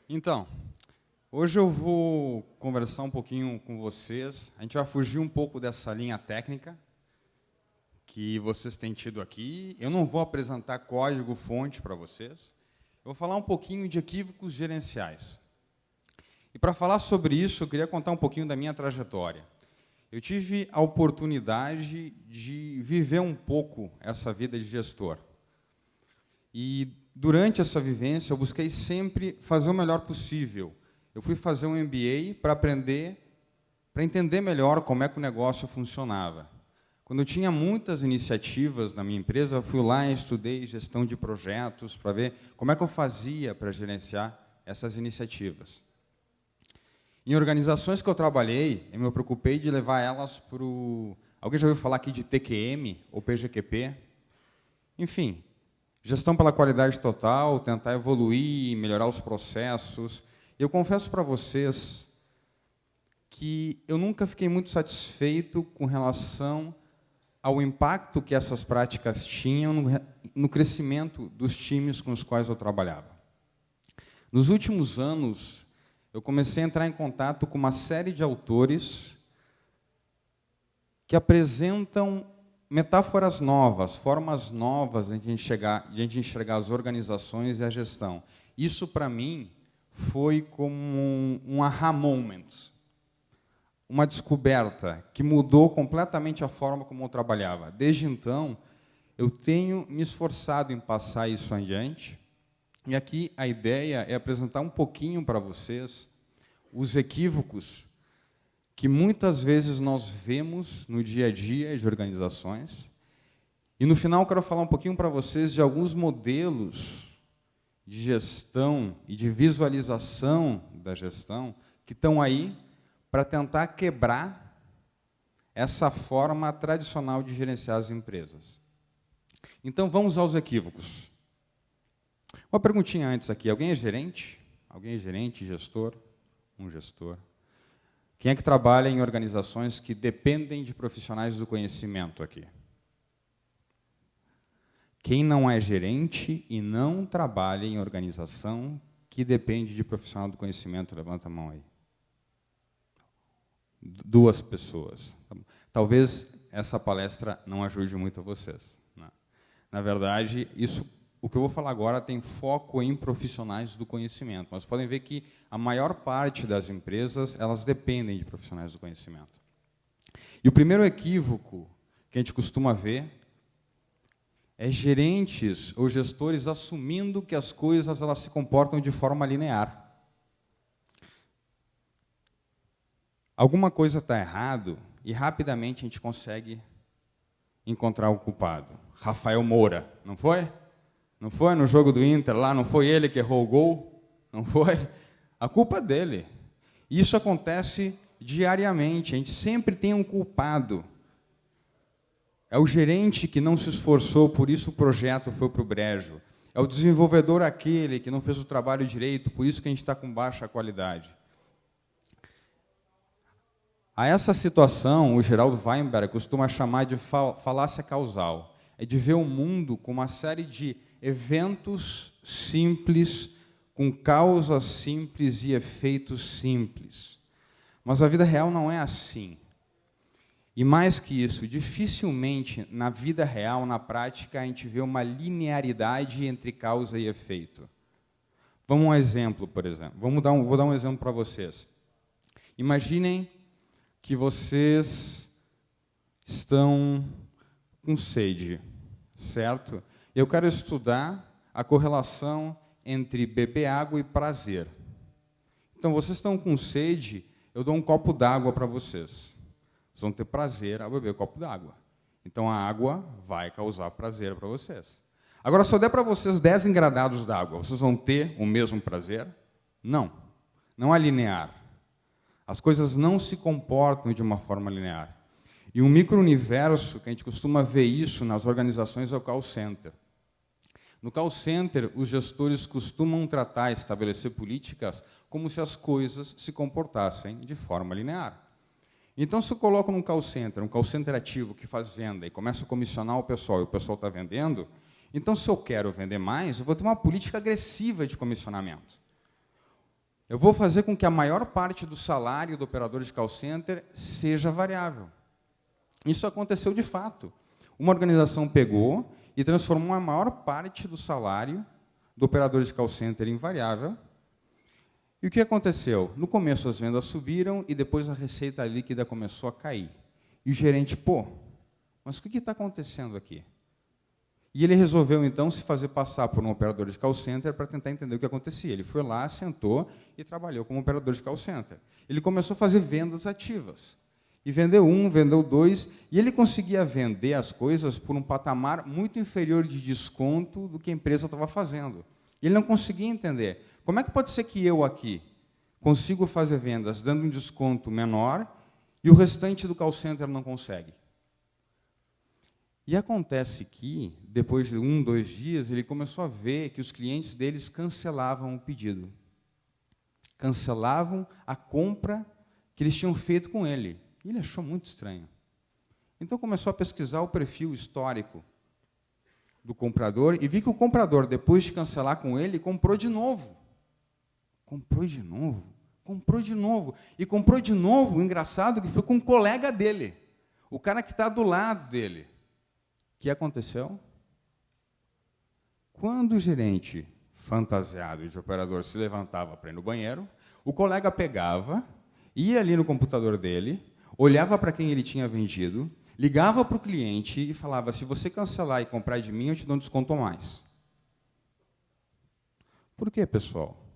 Então, hoje eu vou conversar um pouquinho com vocês. A gente vai fugir um pouco dessa linha técnica que vocês têm tido aqui. Eu não vou apresentar código-fonte para vocês. Eu vou falar um pouquinho de equívocos gerenciais. E para falar sobre isso, eu queria contar um pouquinho da minha trajetória. Eu tive a oportunidade de viver um pouco essa vida de gestor. E durante essa vivência, eu busquei sempre fazer o melhor possível. Eu fui fazer um MBA para aprender, para entender melhor como é que o negócio funcionava. Quando eu tinha muitas iniciativas na minha empresa, eu fui lá e estudei gestão de projetos para ver como é que eu fazia para gerenciar essas iniciativas. Em organizações que eu trabalhei, eu me preocupei de levar elas para o... Alguém já ouviu falar aqui de TQM ou PGQP? Enfim, gestão pela qualidade total, tentar evoluir, melhorar os processos. Eu confesso para vocês que eu nunca fiquei muito satisfeito com relação ao impacto que essas práticas tinham no crescimento dos times com os quais eu trabalhava. Nos últimos anos, eu comecei a entrar em contato com uma série de autores que apresentam metáforas novas, formas novas de a gente enxergar as organizações e a gestão. Isso, para mim, foi como um aha moment, uma descoberta que mudou completamente a forma como eu trabalhava. Desde então, eu tenho me esforçado em passar isso adiante. E aqui a ideia é apresentar um pouquinho para vocês os equívocos que muitas vezes nós vemos no dia a dia de organizações. E, no final, eu quero falar um pouquinho para vocês de alguns modelos de gestão e de visualização da gestão que estão aí para tentar quebrar essa forma tradicional de gerenciar as empresas. Então, vamos aos equívocos. Uma perguntinha antes aqui. Alguém é gerente? Alguém é gerente, gestor? Um gestor. Quem é que trabalha em organizações que dependem de profissionais do conhecimento aqui? Quem não é gerente e não trabalha em organização que depende de profissional do conhecimento, levanta a mão aí. 2 pessoas. Talvez essa palestra não ajude muito a vocês, né? Na verdade, o que eu vou falar agora tem foco em profissionais do conhecimento, mas podem ver que a maior parte das empresas, elas dependem de profissionais do conhecimento. E o primeiro equívoco que a gente costuma ver é gerentes ou gestores assumindo que as coisas elas se comportam de forma linear. Alguma coisa está errado e rapidamente a gente consegue encontrar o culpado. Rafael Moura, não foi? Não foi no jogo do Inter lá, não foi ele que errou o gol? Não foi? A culpa é dele. Isso acontece diariamente, a gente sempre tem um culpado. É o gerente que não se esforçou, por isso o projeto foi para o brejo. É o desenvolvedor aquele que não fez o trabalho direito, por isso que a gente está com baixa qualidade. A essa situação, o Geraldo Weinberg costuma chamar de falácia causal. É de ver o mundo com uma série de eventos simples, com causas simples e efeitos simples. Mas a vida real não é assim. E mais que isso, dificilmente na vida real, na prática, a gente vê uma linearidade entre causa e efeito. Vamos um exemplo, por exemplo. Vou dar um exemplo para vocês. Imaginem que vocês estão com sede, certo? Eu quero estudar a correlação entre beber água e prazer. Então, vocês estão com sede, eu dou um copo d'água para vocês. Vocês vão ter prazer ao beber o copo d'água. Então, a água vai causar prazer para vocês. Agora, se eu der para vocês 10 engradados d'água, vocês vão ter o mesmo prazer? Não. Não é linear. As coisas não se comportam de uma forma linear. E um micro-universo, que a gente costuma ver isso nas organizações, é o call center. No call center, os gestores costumam tratar e estabelecer políticas como se as coisas se comportassem de forma linear. Então, se eu coloco num call center ativo que faz venda e começa a comissionar o pessoal e o pessoal está vendendo, então, se eu quero vender mais, eu vou ter uma política agressiva de comissionamento. eu vou fazer com que a maior parte do salário do operador de call center seja variável. Isso aconteceu de fato. Uma organização pegou e transformou a maior parte do salário do operador de call center em variável. E o que aconteceu? No começo as vendas subiram e depois a receita líquida começou a cair. E o gerente, pô, mas o que está acontecendo aqui? E ele resolveu, então, se fazer passar por um operador de call center para tentar entender o que acontecia. Ele foi lá, sentou e trabalhou como operador de call center. Ele começou a fazer vendas ativas. E vendeu um, vendeu dois, e ele conseguia vender as coisas por um patamar muito inferior de desconto do que a empresa estava fazendo. E ele não conseguia entender. Como é que pode ser que eu aqui consigo fazer vendas dando um desconto menor e o restante do call center não consegue? E acontece que, depois de 1, 2 dias, ele começou a ver que os clientes deles cancelavam o pedido. Cancelavam a compra que eles tinham feito com ele. E ele achou muito estranho. Então começou a pesquisar o perfil histórico do comprador e vi que o comprador, depois de cancelar com ele, comprou de novo. Comprou de novo. Comprou de novo. E comprou de novo, o engraçado, que foi com um colega dele. O cara que está do lado dele. O que aconteceu? Quando o gerente fantasiado de operador se levantava para ir no banheiro, o colega pegava, ia ali no computador dele, olhava para quem ele tinha vendido, ligava para o cliente e falava, se você cancelar e comprar de mim, eu te dou um desconto a mais. Por quê, pessoal?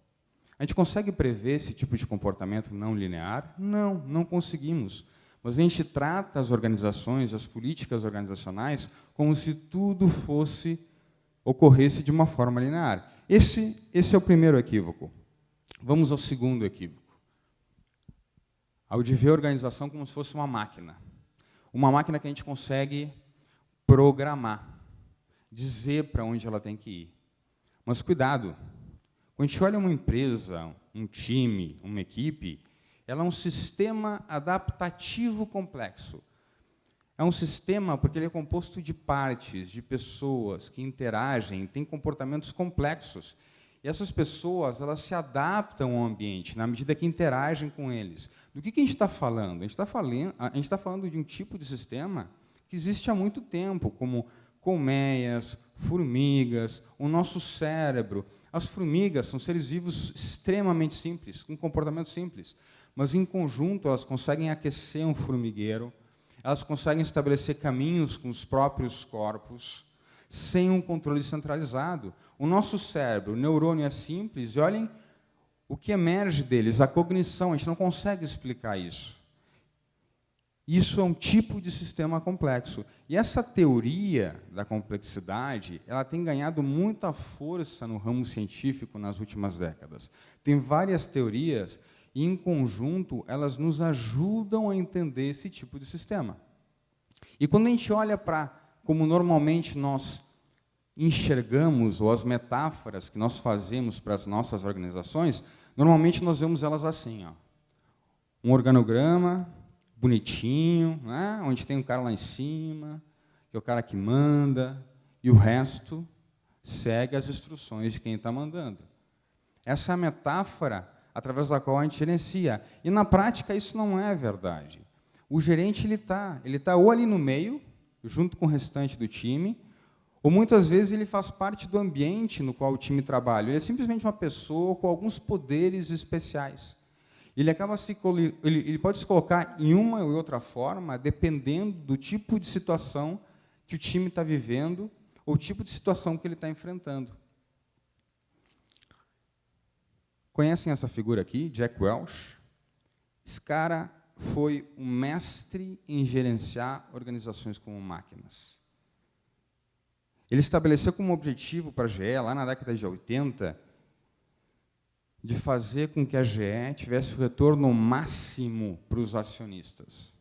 A gente consegue prever esse tipo de comportamento não linear? Não, não conseguimos. Mas a gente trata as organizações, as políticas organizacionais, como se tudo ocorresse de uma forma linear. Esse é o primeiro equívoco. Vamos ao segundo equívoco. Ao de ver a organização como se fosse uma máquina. Uma máquina que a gente consegue programar, dizer para onde ela tem que ir. Mas cuidado, quando a gente olha uma empresa, um time, uma equipe, ela é um sistema adaptativo complexo. É um sistema porque ele é composto de partes, de pessoas que interagem, têm comportamentos complexos. E essas pessoas, elas se adaptam ao ambiente, na medida que interagem com eles. Do que a gente está falando? A gente está falando de um tipo de sistema que existe há muito tempo, como colmeias, formigas, o nosso cérebro. As formigas são seres vivos extremamente simples, com comportamento simples, mas, em conjunto, elas conseguem aquecer um formigueiro, elas conseguem estabelecer caminhos com os próprios corpos, sem um controle centralizado. O nosso cérebro, o neurônio é simples, e olhem o que emerge deles, a cognição, a gente não consegue explicar isso. Isso é um tipo de sistema complexo. E essa teoria da complexidade, ela tem ganhado muita força no ramo científico nas últimas décadas. Tem várias teorias e, em conjunto, elas nos ajudam a entender esse tipo de sistema. E quando a gente olha para como normalmente nós enxergamos, ou as metáforas que nós fazemos para as nossas organizações, normalmente nós vemos elas assim, ó. Um organograma bonitinho, né, onde tem um cara lá em cima, que é o cara que manda, e o resto segue as instruções de quem está mandando. Essa é a metáfora através da qual a gente gerencia. E, na prática, isso não é verdade. O gerente ele tá ou ali no meio, junto com o restante do time, ou, muitas vezes, ele faz parte do ambiente no qual o time trabalha. Ele é simplesmente uma pessoa com alguns poderes especiais. Ele pode se colocar em uma ou outra forma, dependendo do tipo de situação que o time está vivendo, ou o tipo de situação que ele está enfrentando. Conhecem essa figura aqui, Jack Welch? Esse cara foi um mestre em gerenciar organizações como máquinas. Ele estabeleceu como objetivo para a GE, lá na década de 80, de fazer com que a GE tivesse o retorno máximo para os acionistas.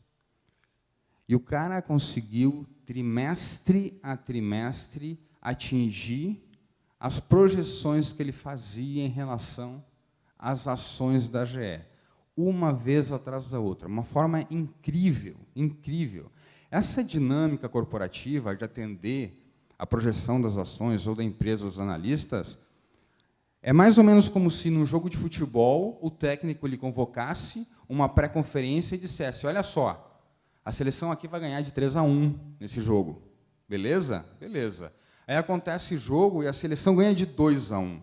E o cara conseguiu, trimestre a trimestre, atingir as projeções que ele fazia em relação às ações da GE, uma vez atrás da outra, uma forma incrível, incrível. Essa dinâmica corporativa de atender a projeção das ações ou da empresa, os analistas, É mais ou menos como se, num jogo de futebol, o técnico lhe convocasse uma pré-conferência e dissesse: olha só, a seleção aqui vai ganhar de 3-1 nesse jogo. Beleza? Beleza. Aí acontece o jogo e a seleção ganha de 2-1.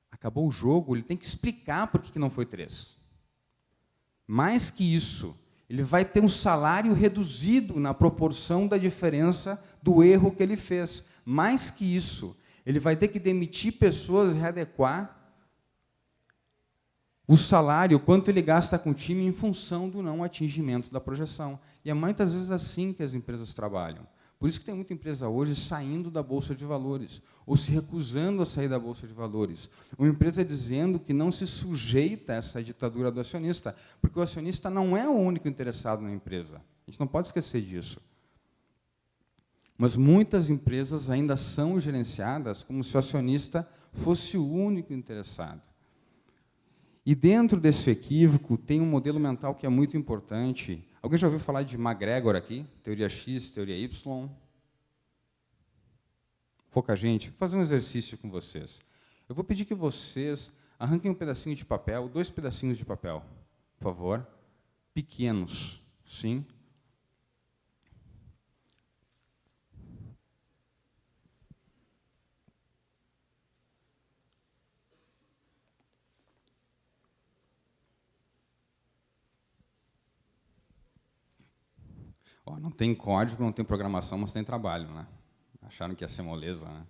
Acabou o jogo, ele tem que explicar por que não foi 3. Mais que isso, ele vai ter um salário reduzido na proporção da diferença do erro que ele fez. Mais que isso, ele vai ter que demitir pessoas e readequar o salário, quanto ele gasta com o time em função do não atingimento da projeção. E é muitas vezes assim que as empresas trabalham. Por isso que tem muita empresa hoje saindo da Bolsa de Valores, ou se recusando a sair da Bolsa de Valores. Uma empresa dizendo que não se sujeita a essa ditadura do acionista, porque o acionista não é o único interessado na empresa. A gente não pode esquecer disso. Mas muitas empresas ainda são gerenciadas como se o acionista fosse o único interessado. E dentro desse equívoco tem um modelo mental que é muito importante. Alguém já ouviu falar de McGregor aqui? Teoria X, teoria Y? Pouca gente. Vou fazer um exercício com vocês. Eu vou pedir que vocês arranquem um pedacinho de papel, 2 pedacinhos de papel, por favor. Pequenos, sim. Ó, não tem código, não tem programação, mas tem trabalho, né? Acharam que ia ser moleza, né?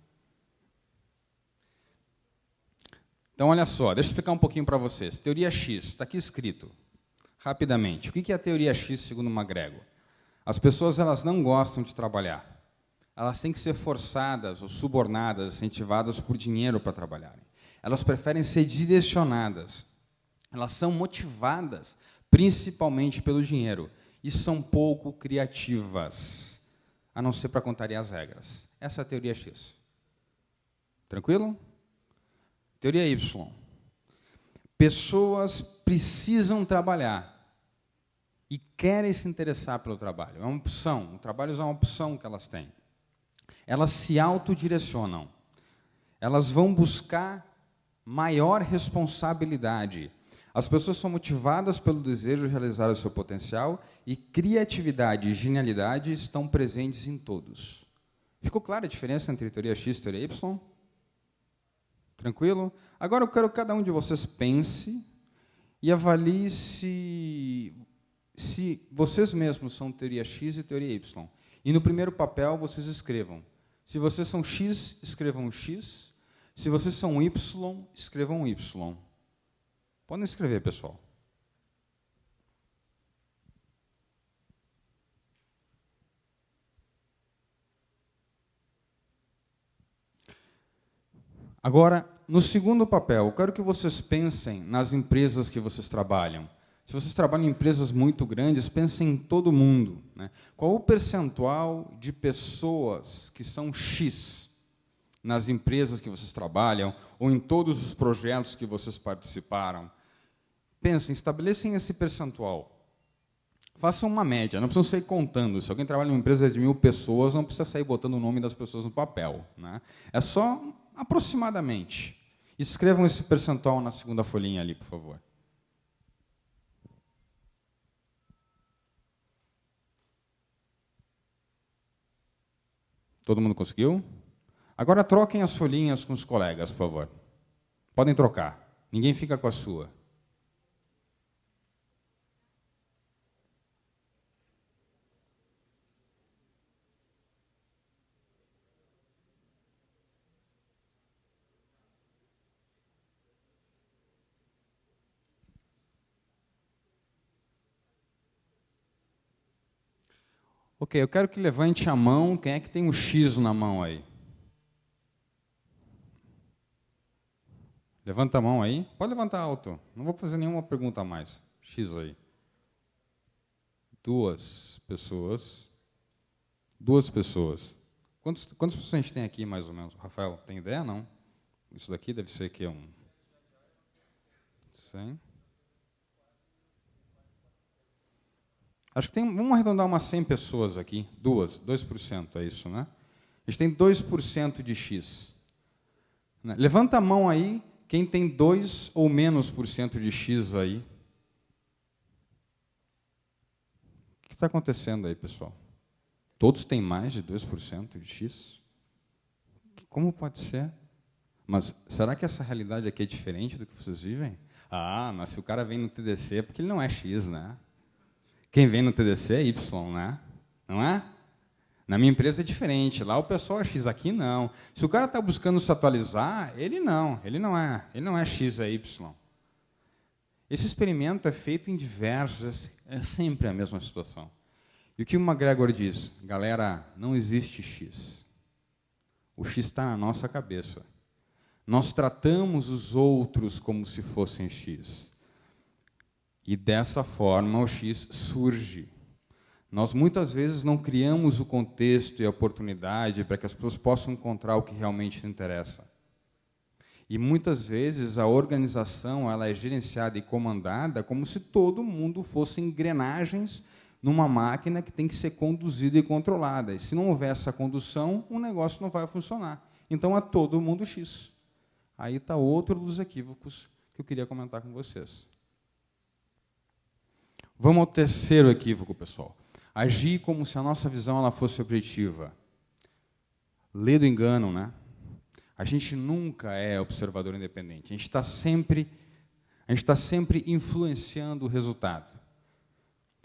Então, olha só, deixa eu explicar um pouquinho para vocês. Teoria X, está aqui escrito, rapidamente. O que é a teoria X, segundo McGregor? As pessoas elas não gostam de trabalhar. Elas têm que ser forçadas ou subornadas, incentivadas por dinheiro para trabalharem. Elas preferem ser direcionadas. Elas são motivadas, principalmente pelo dinheiro. E são pouco criativas, a não ser para contrariar as regras. Essa é a teoria X. Tranquilo? Teoria Y. Pessoas precisam trabalhar e querem se interessar pelo trabalho. É uma opção. O trabalho é uma opção que elas têm. Elas se autodirecionam. Elas vão buscar maior responsabilidade. As pessoas são motivadas pelo desejo de realizar o seu potencial e criatividade e genialidade estão presentes em todos. Ficou clara a diferença entre teoria X e teoria Y? Tranquilo? Agora eu quero que cada um de vocês pense e avalie se vocês mesmos são teoria X e teoria Y. E no primeiro papel vocês escrevam. Se vocês são X, escrevam X. Se vocês são Y, escrevam Y. Podem escrever, pessoal. Agora, no segundo papel, eu quero que vocês pensem nas empresas que vocês trabalham. Se vocês trabalham em empresas muito grandes, pensem em todo mundo, né? Qual o percentual de pessoas que são X nas empresas que vocês trabalham ou em todos os projetos que vocês participaram? Pensem, estabelecem esse percentual. Façam uma média, não precisam sair contando. Se alguém trabalha em uma empresa de 1000 pessoas, não precisa sair botando o nome das pessoas no papel, né? É só aproximadamente. Escrevam esse percentual na segunda folhinha ali, por favor. Todo mundo conseguiu? Agora troquem as folhinhas com os colegas, por favor. Podem trocar. Ninguém fica com a sua. Ok, eu quero que levante a mão. Quem é que tem um X na mão aí? Levanta a mão aí. Pode levantar alto. Não vou fazer nenhuma pergunta a mais. X aí. 2 pessoas. 2 pessoas. Quantas pessoas a gente tem aqui, mais ou menos? Rafael, tem ideia? Não? Isso daqui deve ser que 100. Acho que tem, vamos arredondar umas 100 pessoas aqui. 2% é isso, né? A gente tem 2% de X. Né? Levanta a mão aí, quem tem 2 ou menos por cento de X aí. O que está acontecendo aí, pessoal? Todos têm mais de 2% de X? Como pode ser? Mas será que essa realidade aqui é diferente do que vocês vivem? Ah, mas se o cara vem no TDC é porque ele não é X, né? Quem vem no TDC é Y, né? Não é? Na minha empresa é diferente. Lá o pessoal é X, aqui não. Se o cara está buscando se atualizar, ele não é X, é Y. Esse experimento é feito em diversos, é sempre a mesma situação. E o que o McGregor diz? Galera, não existe X. O X está na nossa cabeça. Nós tratamos os outros como se fossem X. E dessa forma o X surge. Nós muitas vezes não criamos o contexto e a oportunidade para que as pessoas possam encontrar o que realmente interessa. E muitas vezes a organização ela é gerenciada e comandada como se todo mundo fosse engrenagens numa máquina que tem que ser conduzida e controlada. E se não houver essa condução, o negócio não vai funcionar. Então, é todo mundo X. Aí está outro dos equívocos que eu queria comentar com vocês. Vamos ao terceiro equívoco, pessoal. Agir como se a nossa visão ela fosse objetiva. Lê do engano, né? A gente nunca é observador independente. A gente está sempre influenciando o resultado.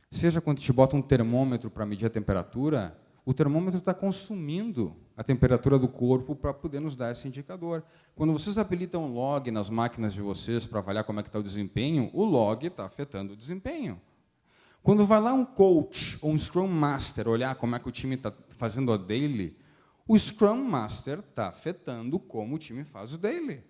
Seja quando a gente bota um termômetro para medir a temperatura, o termômetro está consumindo a temperatura do corpo para poder nos dar esse indicador. Quando vocês habilitam o log nas máquinas de vocês para avaliar como é que está o desempenho, o log está afetando o desempenho. Quando vai lá um coach ou um Scrum Master olhar como é que o time está fazendo a daily, o Scrum Master está afetando como o time faz o daily.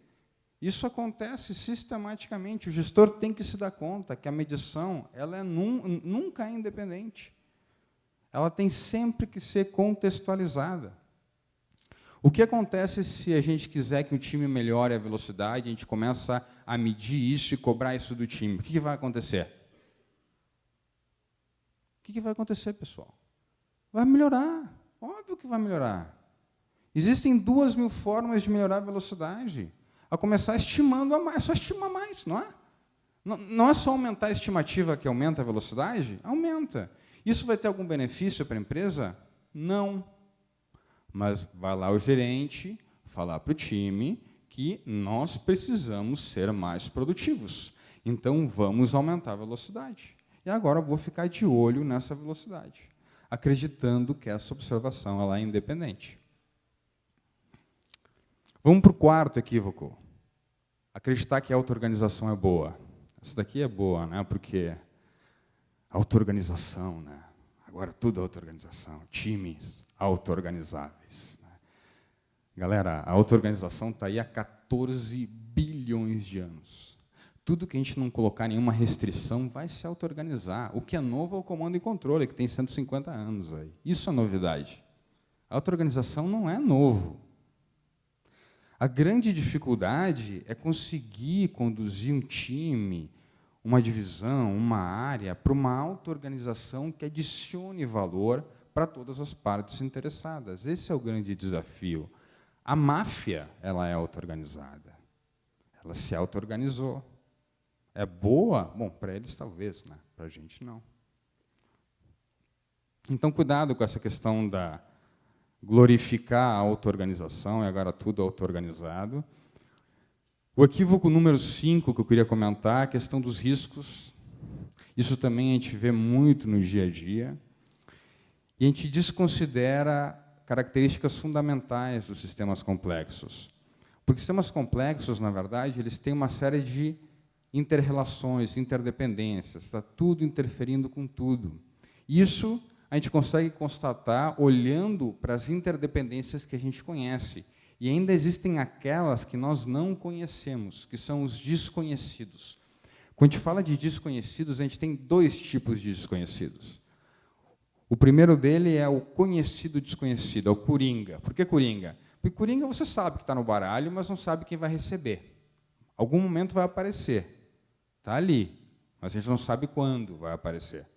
Isso acontece sistematicamente. O gestor tem que se dar conta que a medição ela nunca é independente. Ela tem sempre que ser contextualizada. O que acontece se a gente quiser que o time melhore a velocidade, a gente começa a medir isso e cobrar isso do time? O que vai acontecer? O que vai acontecer, pessoal? Vai melhorar. Óbvio que vai melhorar. Existem 2.000 formas de melhorar a velocidade. A começar estimando a mais. É só estimar mais, não é? Não é só aumentar a estimativa que aumenta a velocidade? Aumenta. Isso vai ter algum benefício para a empresa? Não. Mas vai lá o gerente falar para o time que nós precisamos ser mais produtivos. Então, vamos aumentar a velocidade. E agora eu vou ficar de olho nessa velocidade, acreditando que essa observação ela é independente. Vamos para o quarto equívoco. Acreditar que a auto-organização é boa. Essa daqui é boa, né? Porque auto-organização, né? Agora tudo é auto-organização. Times auto-organizáveis. Né? Galera, a auto-organização está aí há 14 bilhões de anos. Tudo que a gente não colocar nenhuma restrição vai se auto-organizar. O que é novo é o comando e controle, que tem 150 anos aí. Isso é novidade. A auto-organização não é novo. A grande dificuldade é conseguir conduzir um time, uma divisão, uma área, para uma auto-organização que adicione valor para todas as partes interessadas. Esse é o grande desafio. A máfia ela é auto-organizada. Ela se auto-organizou. É boa? Bom, para eles talvez, né? Para a gente não. Então, cuidado com essa questão da glorificar a auto-organização, e agora tudo auto-organizado. O equívoco número 5 que eu queria comentar é a questão dos riscos. Isso também a gente vê muito no dia a dia. E a gente desconsidera características fundamentais dos sistemas complexos. Porque sistemas complexos, na verdade, eles têm uma série de inter-relações, interdependências, está tudo interferindo com tudo. Isso a gente consegue constatar olhando para as interdependências que a gente conhece. E ainda existem aquelas que nós não conhecemos, que são os desconhecidos. Quando a gente fala de desconhecidos, a gente tem 2 tipos de desconhecidos. O primeiro dele é o conhecido desconhecido, é o coringa. Por que coringa? Porque coringa você sabe que está no baralho, mas não sabe quem vai receber. Algum momento vai aparecer. Está ali, mas a gente não sabe quando vai aparecer.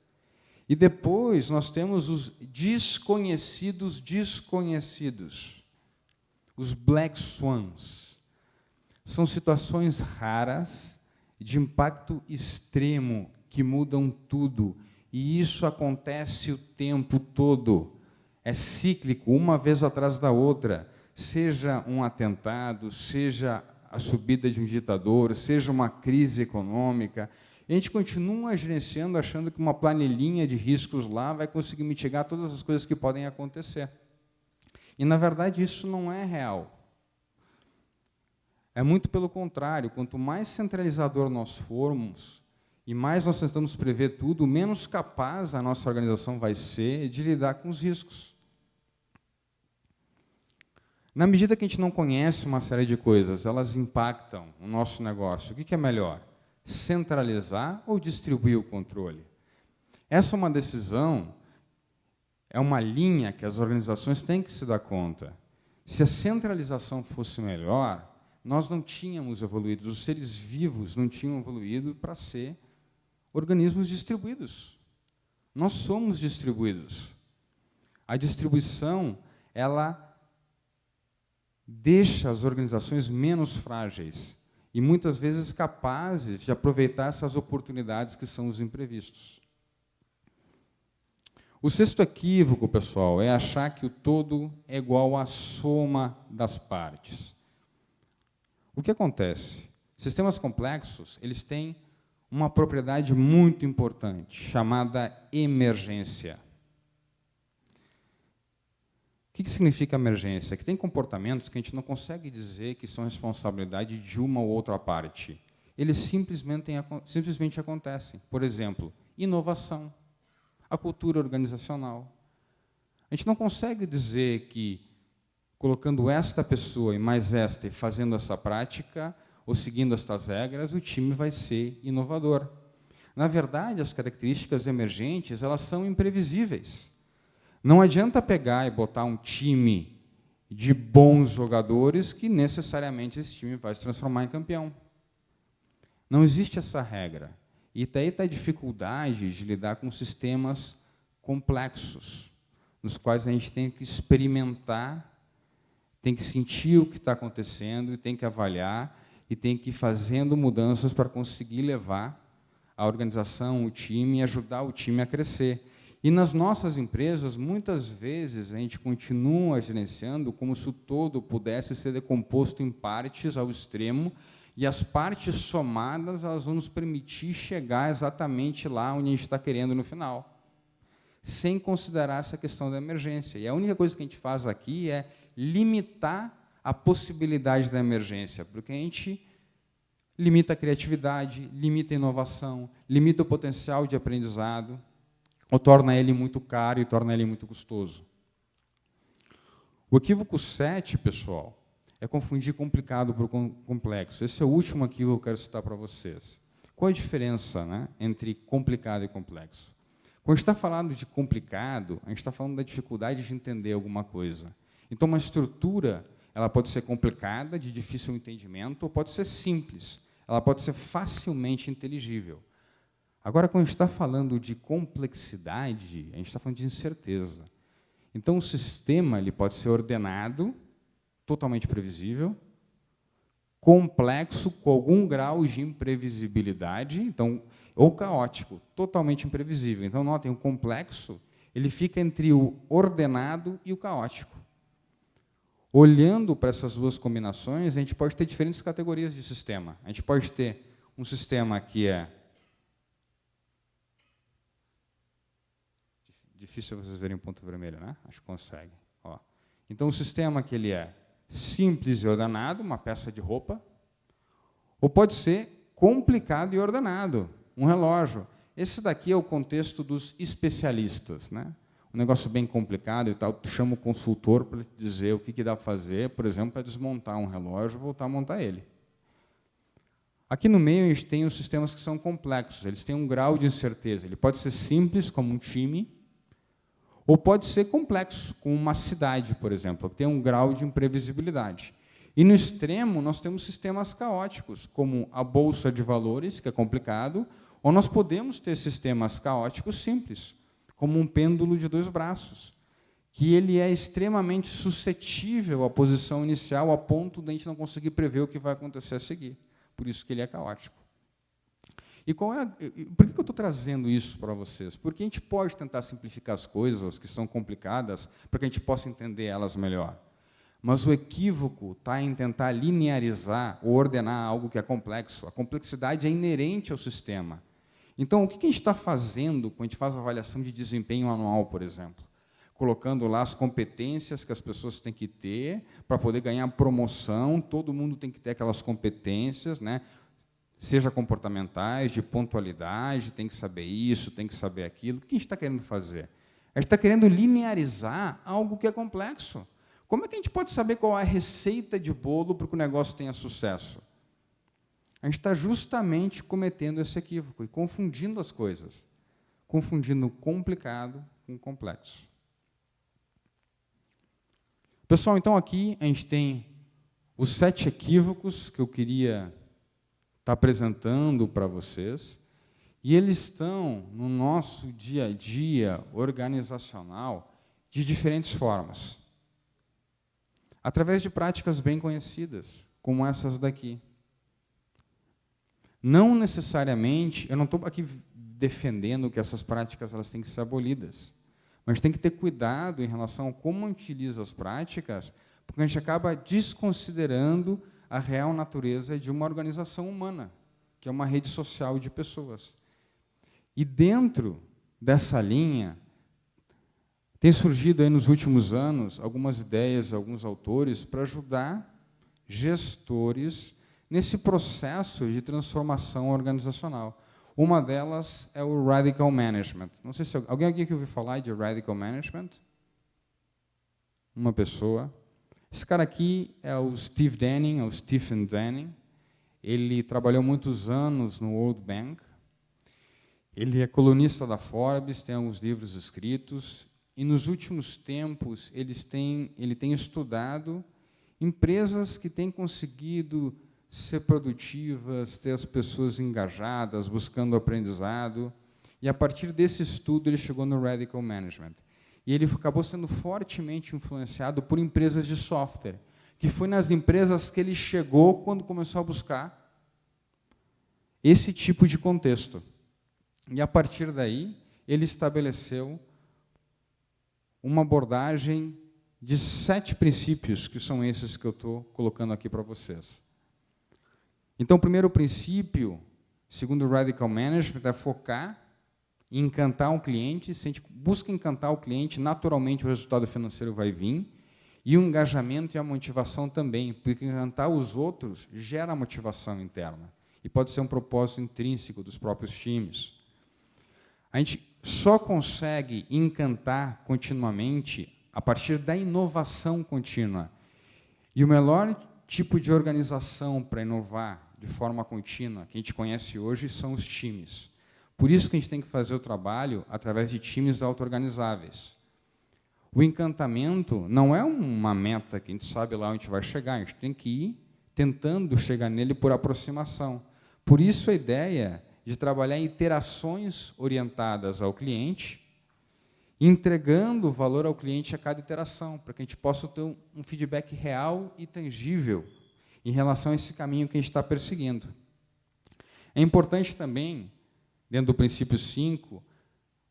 E depois nós temos os desconhecidos desconhecidos, os black swans. São situações raras, de impacto extremo, que mudam tudo. E isso acontece o tempo todo. É cíclico, uma vez atrás da outra. Seja um atentado, seja a subida de um ditador, seja uma crise econômica. A gente continua gerenciando, achando que uma planilhinha de riscos lá vai conseguir mitigar todas as coisas que podem acontecer. E, na verdade, isso não é real. É muito pelo contrário. Quanto mais centralizador nós formos, e mais nós tentamos prever tudo, menos capaz a nossa organização vai ser de lidar com os riscos. Na medida que a gente não conhece uma série de coisas, elas impactam o nosso negócio. O que é melhor? Centralizar ou distribuir o controle? Essa é uma decisão, é uma linha que as organizações têm que se dar conta. Se a centralização fosse melhor, nós não tínhamos evoluído, os seres vivos não tinham evoluído para ser organismos distribuídos. Nós somos distribuídos. A distribuição, ela deixa as organizações menos frágeis e, muitas vezes, capazes de aproveitar essas oportunidades que são os imprevistos. O sexto equívoco, pessoal, é achar que o todo é igual à soma das partes. O que acontece? Sistemas complexos, eles têm uma propriedade muito importante, chamada emergência. O que significa emergência? Que tem comportamentos que a gente não consegue dizer que são responsabilidade de uma ou outra parte. Eles simplesmente acontecem. Por exemplo, inovação, a cultura organizacional. A gente não consegue dizer que, colocando esta pessoa e mais esta e fazendo essa prática, ou seguindo estas regras, o time vai ser inovador. Na verdade, as características emergentes, elas são imprevisíveis. Não adianta pegar e botar um time de bons jogadores que necessariamente esse time vai se transformar em campeão. Não existe essa regra. E daí está a dificuldade de lidar com sistemas complexos, nos quais a gente tem que experimentar, tem que sentir o que está acontecendo, e tem que avaliar, e tem que ir fazendo mudanças para conseguir levar a organização, o time, e ajudar o time a crescer. E nas nossas empresas, muitas vezes, a gente continua gerenciando como se o todo pudesse ser decomposto em partes ao extremo, e as partes somadas elas vão nos permitir chegar exatamente lá onde a gente está querendo no final, sem considerar essa questão da emergência. E a única coisa que a gente faz aqui é limitar a possibilidade da emergência, porque a gente limita a criatividade, limita a inovação, limita o potencial de aprendizado, ou torna ele muito caro e torna ele muito custoso. O equívoco 7, pessoal, é confundir complicado por complexo. Esse é o último aqui que eu quero citar para vocês. Qual a diferença, né, entre complicado e complexo? Quando a gente está falando de complicado, a gente está falando da dificuldade de entender alguma coisa. Então, uma estrutura ela pode ser complicada, de difícil entendimento, ou pode ser simples. Ela pode ser facilmente inteligível. Agora, quando a gente está falando de complexidade, a gente está falando de incerteza. Então, o sistema ele pode ser ordenado, totalmente previsível, complexo, com algum grau de imprevisibilidade, então, ou caótico, totalmente imprevisível. Então, notem, o complexo ele fica entre o ordenado e o caótico. Olhando para essas duas combinações, a gente pode ter diferentes categorias de sistema. A gente pode ter um sistema que é... Difícil vocês verem um ponto vermelho, né? Acho que consegue. Ó. Então, um sistema que ele é simples e ordenado, uma peça de roupa, ou pode ser complicado e ordenado, um relógio. Esse daqui é o contexto dos especialistas, né? Um negócio bem complicado e tal, tu chama o consultor para te dizer o que dá para fazer, por exemplo, para desmontar um relógio e voltar a montar ele. Aqui no meio, a gente tem os sistemas que são complexos, eles têm um grau de incerteza. Ele pode ser simples, como um time, ou pode ser complexo, como uma cidade, por exemplo, que tem um grau de imprevisibilidade. E, no extremo, nós temos sistemas caóticos, como a bolsa de valores, que é complicado, ou nós podemos ter sistemas caóticos simples, como um pêndulo de 2 braços, que ele é extremamente suscetível à posição inicial, a ponto de a gente não conseguir prever o que vai acontecer a seguir. Por isso que ele é caótico. E por que eu estou trazendo isso para vocês? Porque a gente pode tentar simplificar as coisas que são complicadas, para que a gente possa entender elas melhor. Mas o equívoco está em tentar linearizar ou ordenar algo que é complexo. A complexidade é inerente ao sistema. Então, o que a gente está fazendo quando a gente faz a avaliação de desempenho anual, por exemplo? Colocando lá as competências que as pessoas têm que ter para poder ganhar promoção, todo mundo tem que ter aquelas competências, né? Seja comportamentais, de pontualidade, tem que saber isso, tem que saber aquilo. O que a gente está querendo fazer? A gente está querendo linearizar algo que é complexo. Como é que a gente pode saber qual é a receita de bolo para que o negócio tenha sucesso? A gente está justamente cometendo esse equívoco e confundindo as coisas, confundindo o complicado com o complexo. Pessoal, então aqui a gente tem os 7 equívocos que eu queria estar apresentando para vocês, e eles estão no nosso dia a dia organizacional de diferentes formas. Através de práticas bem conhecidas, como essas daqui. Não necessariamente, eu não estou aqui defendendo que essas práticas elas têm que ser abolidas, mas tem que ter cuidado em relação a como utiliza as práticas, porque a gente acaba desconsiderando a real natureza de uma organização humana, que é uma rede social de pessoas. E dentro dessa linha, tem surgido aí nos últimos anos algumas ideias, alguns autores, para ajudar gestores nesse processo de transformação organizacional. Uma delas é o Radical Management. Não sei se alguém aqui que ouviu falar de Radical Management? Uma pessoa. Esse cara aqui é o Steve Denning, o Stephen Denning. Ele trabalhou muitos anos no World Bank. Ele é colunista da Forbes, tem alguns livros escritos. E, nos últimos tempos, ele tem estudado empresas que têm conseguido ser produtivas, ter as pessoas engajadas, buscando aprendizado. E, a partir desse estudo, ele chegou no Radical Management. E ele acabou sendo fortemente influenciado por empresas de software, que foi nas empresas que ele chegou quando começou a buscar esse tipo de contexto. E, a partir daí, ele estabeleceu uma abordagem de 7 princípios, que são esses que eu estou colocando aqui para vocês. Então, o primeiro princípio, segundo o Radical Management, é focar em encantar um cliente. Se a gente busca encantar o cliente, naturalmente o resultado financeiro vai vir, e o engajamento e a motivação também, porque encantar os outros gera motivação interna, e pode ser um propósito intrínseco dos próprios times. A gente só consegue encantar continuamente a partir da inovação contínua. E o melhor tipo de organização para inovar de forma contínua, que a gente conhece hoje, são os times. Por isso que a gente tem que fazer o trabalho através de times auto-organizáveis. O encantamento não é uma meta que a gente sabe lá onde a gente vai chegar, a gente tem que ir tentando chegar nele por aproximação. Por isso a ideia de trabalhar em interações orientadas ao cliente, entregando valor ao cliente a cada interação, para que a gente possa ter um feedback real e tangível em relação a esse caminho que a gente está perseguindo. É importante também, dentro do princípio 5,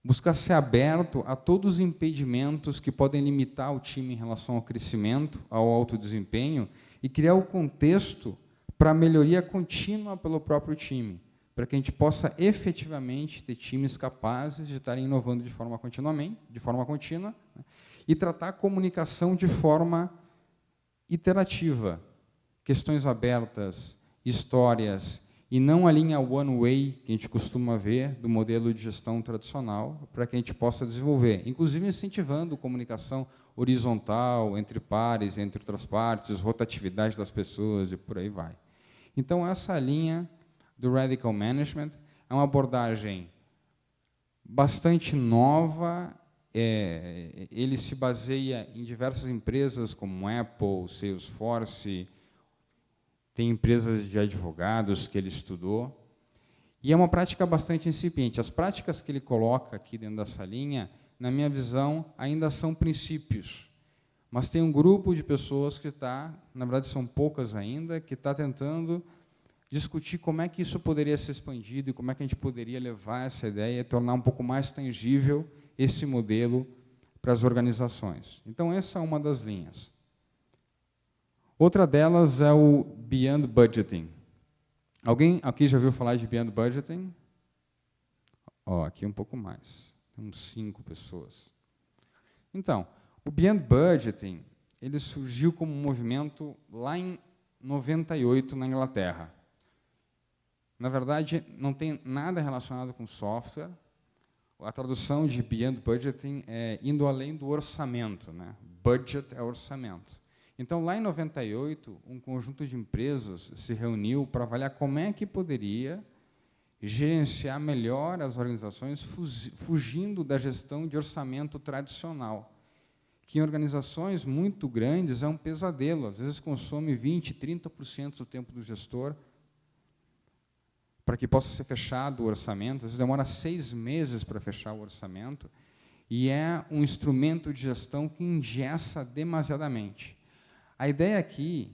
buscar ser aberto a todos os impedimentos que podem limitar o time em relação ao crescimento, ao alto desempenho, e criar o contexto para a melhoria contínua pelo próprio time, para que a gente possa efetivamente ter times capazes de estarem inovando de forma contínua, né, e tratar a comunicação de forma iterativa, questões abertas, histórias, e não a linha one-way que a gente costuma ver do modelo de gestão tradicional, para que a gente possa desenvolver, inclusive incentivando comunicação horizontal, entre pares, entre outras partes, rotatividade das pessoas e por aí vai. Então, essa linha do Radical Management é uma abordagem bastante nova, ele se baseia em diversas empresas, como Apple, Salesforce, tem empresas de advogados que ele estudou, e é uma prática bastante incipiente. As práticas que ele coloca aqui dentro dessa linha na minha visão, ainda são princípios. Mas tem um grupo de pessoas que está, na verdade são poucas ainda, que está tentando discutir como é que isso poderia ser expandido e como é que a gente poderia levar essa ideia e tornar um pouco mais tangível esse modelo para as organizações. Então, essa é uma das linhas. Outra delas é o Beyond Budgeting. Alguém aqui já ouviu falar de Beyond Budgeting? Aqui um pouco mais, uns 5 pessoas. Então, o Beyond Budgeting, ele surgiu como um movimento lá em 98 na Inglaterra. Na verdade, não tem nada relacionado com software. A tradução de Beyond Budgeting é indo além do orçamento, né? Budget é orçamento. Então, lá em 98, um conjunto de empresas se reuniu para avaliar como é que poderia gerenciar melhor as organizações, fugindo da gestão de orçamento tradicional, que em organizações muito grandes é um pesadelo, às vezes consome 20%, 30% do tempo do gestor para que possa ser fechado o orçamento, às vezes demora 6 meses para fechar o orçamento, e é um instrumento de gestão que engessa demasiadamente. A ideia aqui,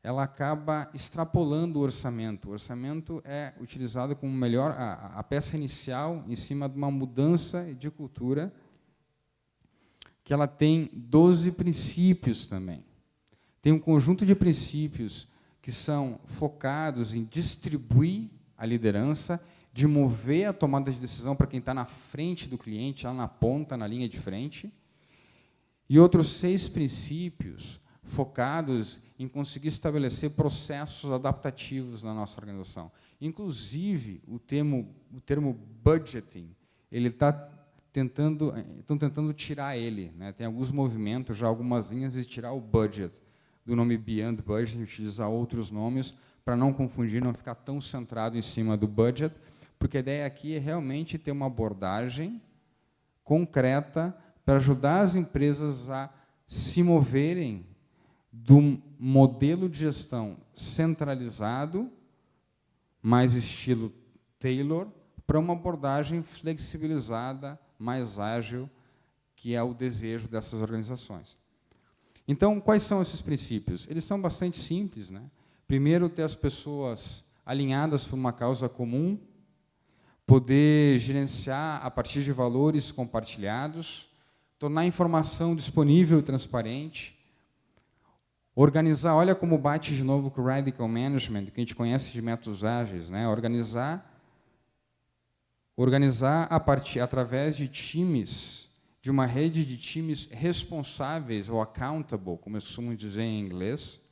ela acaba extrapolando o orçamento. O orçamento é utilizado como a peça inicial em cima de uma mudança de cultura, que ela tem 12 princípios também. Tem um conjunto de princípios que são focados em distribuir a liderança, de mover a tomada de decisão para quem está na frente do cliente, lá na ponta, na linha de frente, e outros 6 princípios focados em conseguir estabelecer processos adaptativos na nossa organização. Inclusive, o termo budgeting, estão tentando tirar ele, né? Tem alguns movimentos, já algumas linhas, de tirar o budget do nome Beyond Budget, utilizar outros nomes, para não confundir, não ficar tão centrado em cima do budget, porque a ideia aqui é realmente ter uma abordagem concreta para ajudar as empresas a se moverem do modelo de gestão centralizado, mais estilo Taylor, para uma abordagem flexibilizada, mais ágil, que é o desejo dessas organizações. Então, quais são esses princípios? Eles são bastante simples, né? Primeiro, ter as pessoas alinhadas por uma causa comum, poder gerenciar a partir de valores compartilhados, tornar a informação disponível e transparente, organizar, olha como bate de novo com o Radical Management, que a gente conhece de métodos ágeis, né? Organizar através de times, de uma rede de times responsáveis, ou accountable, como eles costumam dizer em inglês.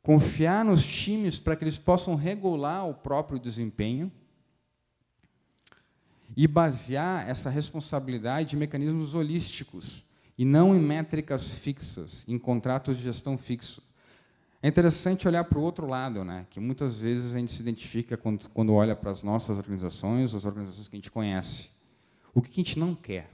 Confiar nos times para que eles possam regular o próprio desempenho e basear essa responsabilidade em mecanismos holísticos e não em métricas fixas, em contratos de gestão fixos. É interessante olhar para o outro lado, né? Que muitas vezes a gente se identifica quando olha para as nossas organizações, as organizações que a gente conhece. O que a gente não quer?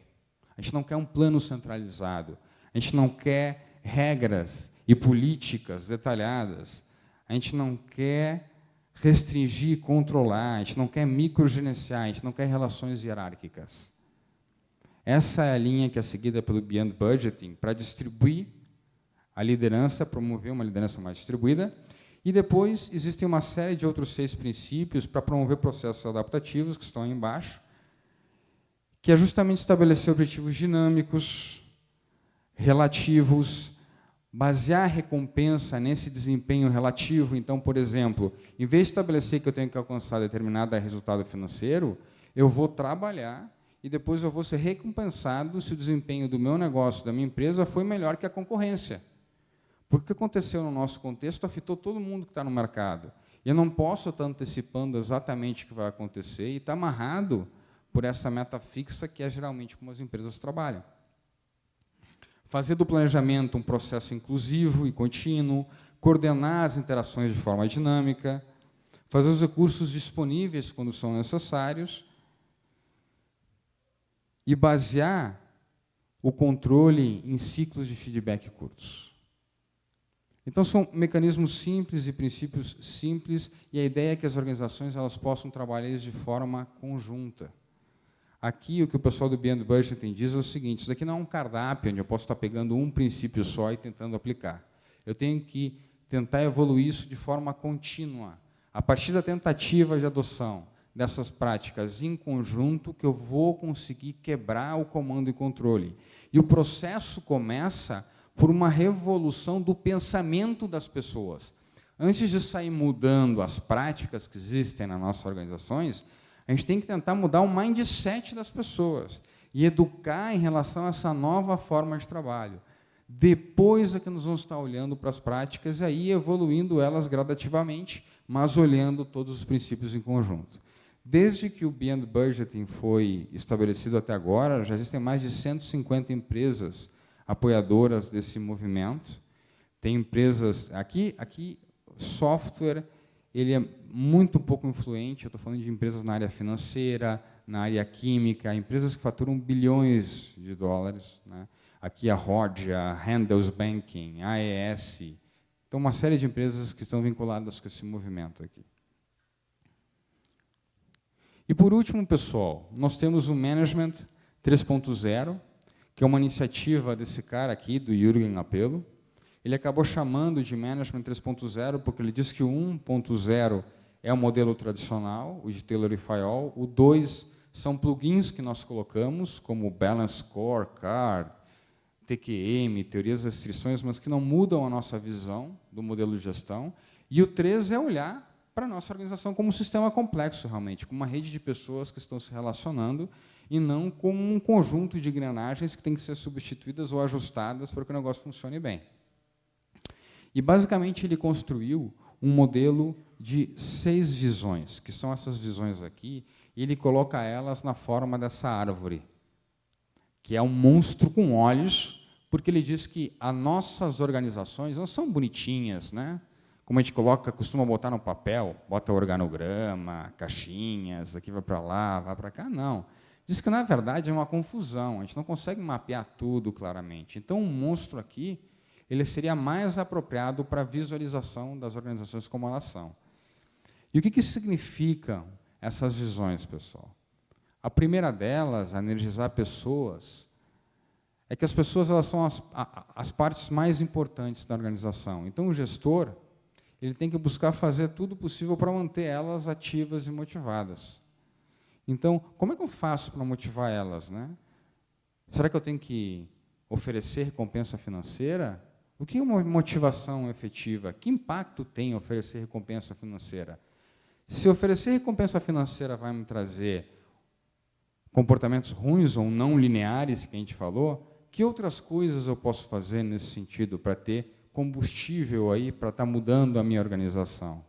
A gente não quer um plano centralizado, a gente não quer regras e políticas detalhadas, a gente não quer restringir e controlar, a gente não quer microgerenciar, a gente não quer relações hierárquicas. Essa é a linha que é seguida pelo Beyond Budgeting para distribuir a liderança, promover uma liderança mais distribuída, e depois existem uma série de outros 6 princípios para promover processos adaptativos, que estão aí embaixo, que é justamente estabelecer objetivos dinâmicos, relativos, basear a recompensa nesse desempenho relativo. Então, por exemplo, em vez de estabelecer que eu tenho que alcançar determinado resultado financeiro, eu vou trabalhar e depois eu vou ser recompensado se o desempenho do meu negócio, da minha empresa, foi melhor que a concorrência. Porque o que aconteceu no nosso contexto afetou todo mundo que está no mercado. E eu não posso estar antecipando exatamente o que vai acontecer e está amarrado por essa meta fixa, que é geralmente como as empresas trabalham. Fazer do planejamento um processo inclusivo e contínuo, coordenar as interações de forma dinâmica, fazer os recursos disponíveis quando são necessários e basear o controle em ciclos de feedback curtos. Então, são mecanismos simples e princípios simples, e a ideia é que as organizações elas possam trabalhar de forma conjunta. Aqui, o que o pessoal do Beyond Budgeting diz é o seguinte: isso daqui não é um cardápio onde eu posso estar pegando um princípio só e tentando aplicar. Eu tenho que tentar evoluir isso de forma contínua. A partir da tentativa de adoção dessas práticas em conjunto, que eu vou conseguir quebrar o comando e controle. E o processo começa por uma revolução do pensamento das pessoas. Antes de sair mudando as práticas que existem nas nossas organizações, a gente tem que tentar mudar o mindset das pessoas e educar em relação a essa nova forma de trabalho. Depois é que nós vamos estar olhando para as práticas e aí evoluindo elas gradativamente, mas olhando todos os princípios em conjunto. Desde que o Beyond Budgeting foi estabelecido até agora, já existem mais de 150 empresas apoiadoras desse movimento. Tem empresas... Aqui software, ele é muito pouco influente. Eu estou falando de empresas na área financeira, na área química, empresas que faturam bilhões de dólares, né? Aqui a Rod, a Handelsbanken, a AES. Então, uma série de empresas que estão vinculadas com esse movimento aqui. E, por último, pessoal, nós temos o Management 3.0, que é uma iniciativa desse cara aqui, do Jürgen Apelo. Ele acabou chamando de Management 3.0 porque ele diz que o 1.0 é o modelo tradicional, o de Taylor e Fayol. O 2 são plugins que nós colocamos, como Balance Scorecard, TQM, teorias das restrições, mas que não mudam a nossa visão do modelo de gestão. E o 3 é olhar para a nossa organização como um sistema complexo, realmente, como uma rede de pessoas que estão se relacionando e não como um conjunto de engrenagens que tem que ser substituídas ou ajustadas para que o negócio funcione bem. E, basicamente, ele construiu um modelo de 6 visões, que são essas visões aqui, e ele coloca elas na forma dessa árvore, que é um monstro com olhos, porque ele diz que as nossas organizações não são bonitinhas, né? Como a gente costuma botar no papel, bota organograma, caixinhas, aqui vai para lá, vai para cá, não. Diz que, na verdade, é uma confusão, a gente não consegue mapear tudo claramente. Então, um monstro aqui, ele seria mais apropriado para a visualização das organizações como elas são. E o que significam essas visões, pessoal? A primeira delas, a energizar pessoas, é que as pessoas elas são as partes mais importantes da organização. Então, o gestor ele tem que buscar fazer tudo possível para manter elas ativas e motivadas. Então, como é que eu faço para motivar elas, né? Será que eu tenho que oferecer recompensa financeira? O que é uma motivação efetiva? Que impacto tem oferecer recompensa financeira? Se oferecer recompensa financeira vai me trazer comportamentos ruins ou não lineares, que a gente falou, que outras coisas eu posso fazer nesse sentido para ter combustível aí para estar mudando a minha organização?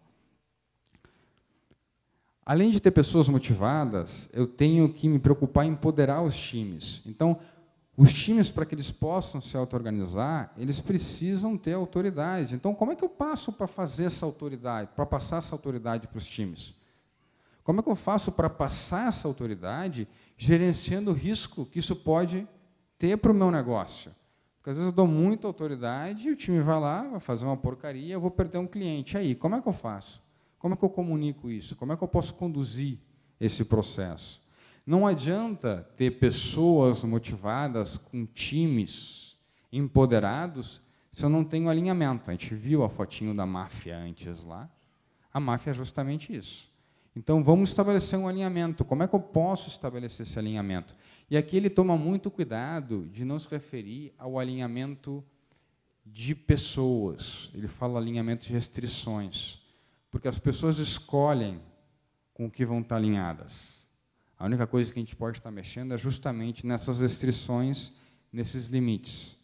Além de ter pessoas motivadas, eu tenho que me preocupar em empoderar os times. Então, os times, para que eles possam se auto-organizar, eles precisam ter autoridade. Então, como é que eu passo para fazer essa autoridade, para passar essa autoridade para os times? Como é que eu faço para passar essa autoridade gerenciando o risco que isso pode ter para o meu negócio? Porque, às vezes, eu dou muita autoridade e o time vai lá, vai fazer uma porcaria, eu vou perder um cliente. Aí, como é que eu faço? Como é que eu comunico isso? Como é que eu posso conduzir esse processo? Não adianta ter pessoas motivadas com times empoderados se eu não tenho alinhamento. A gente viu a fotinho da máfia antes lá. A máfia é justamente isso. Então, vamos estabelecer um alinhamento. Como é que eu posso estabelecer esse alinhamento? E aqui ele toma muito cuidado de não se referir ao alinhamento de pessoas. Ele fala alinhamento de restrições. Porque as pessoas escolhem com o que vão estar alinhadas. A única coisa que a gente pode estar mexendo é justamente nessas restrições, nesses limites.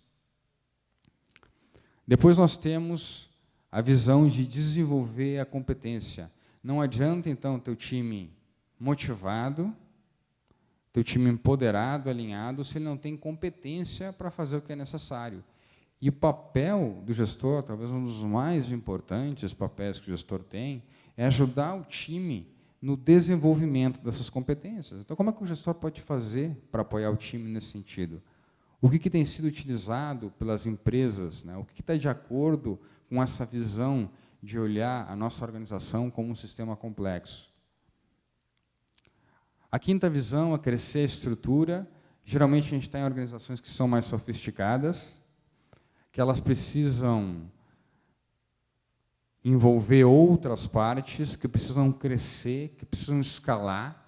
Depois nós temos a visão de desenvolver a competência. Não adianta, então, ter o time motivado, ter o time empoderado, alinhado, se ele não tem competência para fazer o que é necessário. E o papel do gestor, talvez um dos mais importantes papéis que o gestor tem, é ajudar o time no desenvolvimento dessas competências. Então, como é que o gestor pode fazer para apoiar o time nesse sentido? O que tem sido utilizado pelas empresas, né? O que está de acordo com essa visão de olhar a nossa organização como um sistema complexo? A quinta visão é crescer a estrutura. Geralmente, a gente está em organizações que são mais sofisticadas, que elas precisam envolver outras partes, que precisam crescer, que precisam escalar.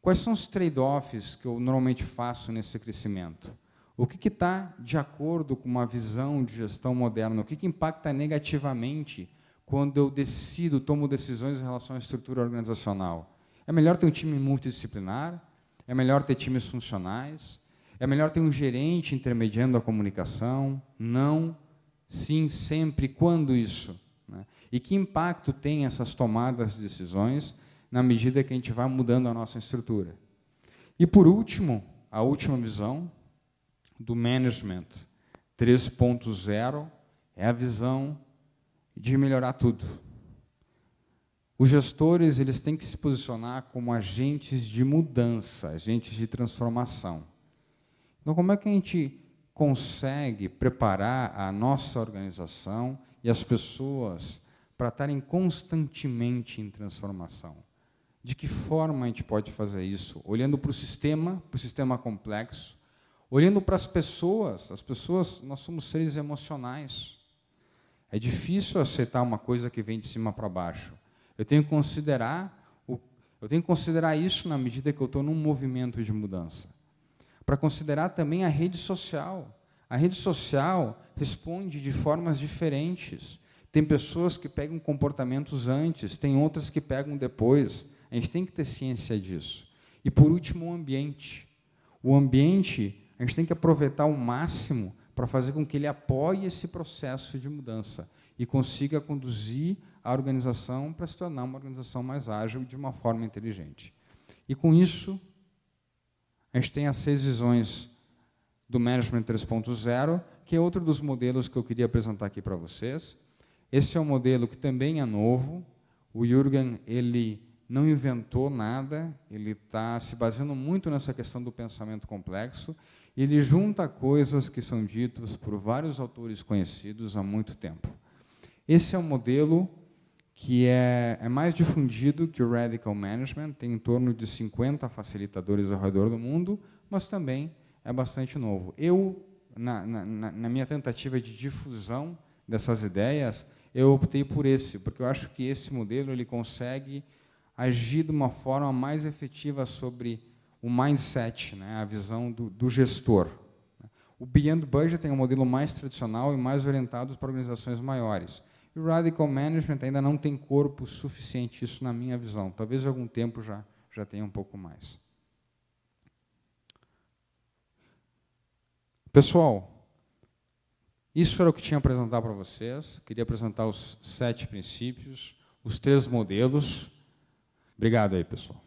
Quais são os trade-offs que eu normalmente faço nesse crescimento? O que está de acordo com uma visão de gestão moderna? O que impacta negativamente quando eu decido, tomo decisões em relação à estrutura organizacional? É melhor ter um time multidisciplinar? É melhor ter times funcionais? É melhor ter um gerente intermediando a comunicação? Não. Sim, sempre. Quando isso? E que impacto tem essas tomadas de decisões na medida que a gente vai mudando a nossa estrutura? E, por último, a última visão do Management 3.0 é a visão de melhorar tudo. Os gestores eles têm que se posicionar como agentes de mudança, agentes de transformação. Então, como é que a gente consegue preparar a nossa organização e as pessoas para estarem constantemente em transformação? De que forma a gente pode fazer isso? Olhando para o sistema complexo, olhando para as pessoas, nós somos seres emocionais. É difícil aceitar uma coisa que vem de cima para baixo. Eu tenho que considerar isso na medida que eu estou num movimento de mudança. Para considerar também a rede social. A rede social responde de formas diferentes. Tem pessoas que pegam comportamentos antes, tem outras que pegam depois. A gente tem que ter ciência disso. E, por último, o ambiente. O ambiente, a gente tem que aproveitar ao máximo para fazer com que ele apoie esse processo de mudança e consiga conduzir a organização para se tornar uma organização mais ágil de uma forma inteligente. E, com isso, a gente tem as 6 visões do Management 3.0, que é outro dos modelos que eu queria apresentar aqui para vocês. Esse é um modelo que também é novo. O Jürgen, ele não inventou nada, ele está se baseando muito nessa questão do pensamento complexo, e ele junta coisas que são ditas por vários autores conhecidos há muito tempo. Esse é um modelo que é mais difundido que o Radical Management, tem em torno de 50 facilitadores ao redor do mundo, mas também é bastante novo. Eu, na minha tentativa de difusão dessas ideias, eu optei por esse, porque eu acho que esse modelo ele consegue agir de uma forma mais efetiva sobre o mindset, né, a visão do gestor. O Beyond Budget é um modelo mais tradicional e mais orientado para organizações maiores. E o Radical Management ainda não tem corpo suficiente, isso na minha visão. Talvez em algum tempo já tenha um pouco mais. Pessoal, isso era o que tinha a apresentar para vocês. Queria apresentar os 7 princípios, os 3 modelos. Obrigado aí, pessoal.